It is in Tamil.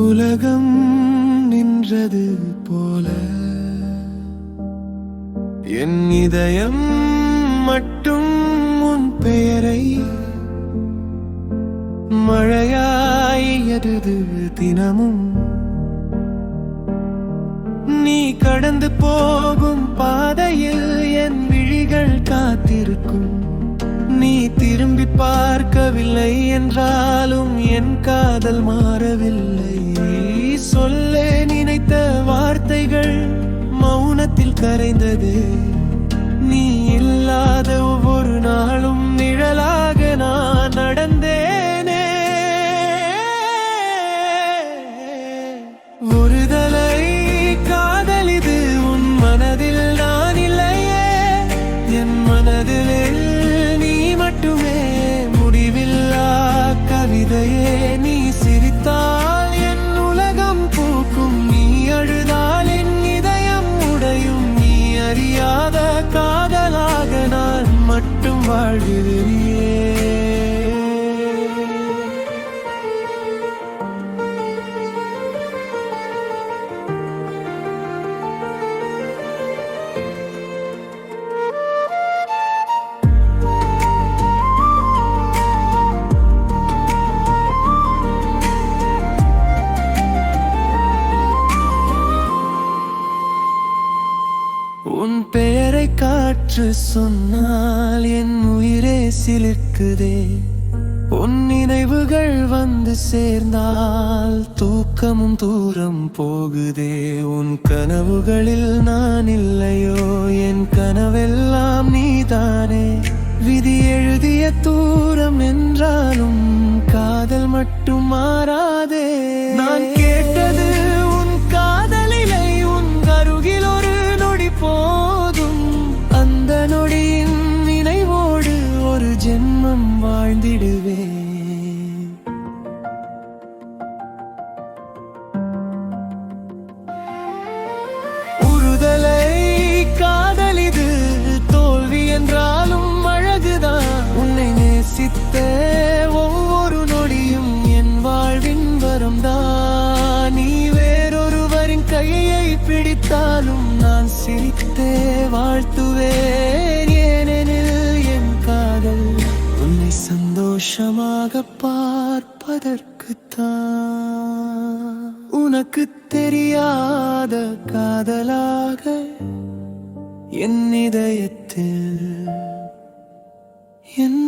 உலகம் நின்றது போல என் இதயம் மட்டும் உன் பெயரை மழையாயது தினமும். நீ கடந்து போகும் பாதையில் என் விழிகள் காத்திருக்கும். நீ திரும்பி பார்க்கவில்லை என்றாலும் என் காதல் மாறவில்லை. சொல்ல நினைத்த வார்த்தைகள் மௌனத்தில் கரைந்தது. நீ இல்லாத ஒவ்வொரு நாளும் நிழலாக நான் நடந்தேனே. ஒருதலை காதல் இது உன் மனதில் நான் இல்லையே. என் மனதில் நீ மட்டுமே முடிவில்லா கவிதையே. நீ சிரித்தால் என் உலகம் பூக்கும். நீ அழுதால் என் இதயம் உடையும். நீ அறியாத காதலாக நான் மட்டும் வாழ்கிறேன். உன் பெயரை காற்று சொன்னால் என் உயிரே சிலிர்க்குதே. உன் நினைவுகள் வந்து சேர்ந்தால் தூக்கமும் தூரம் போகுதே. உன் கனவுகளில் நான் இல்லையோ, என் கனவெல்லாம் நீதானே. விதி எழுதிய தூரம் என்றாலும் காதல் மட்டும் மாறாதே. நான் கேட்டது உன் காதலிலை. உன் அருகில் ஒரு நொடி போதும். அந்த நொடியின் நினைவோடு ஒரு ஜென்மம் வாழ்ந்திடுவே. உறுதலை காதல் இது தோல்வி என்றாலும் அழகுதான். உன்னை நேசித்த ஒவ்வொரு நொடியும் என் வாழ்வின் வரம்தான். நீ வேறொருவரின் கையை பிடித்தாலும் நான் சிரித்தே வாழ்த்துவேன். ஏனெனில் என் காதல் உன்னை சந்தோஷமாக பார்ப்பதற்குத்தான். உனக்கு தெரியாத காதலாக என் இதயத்தில் என்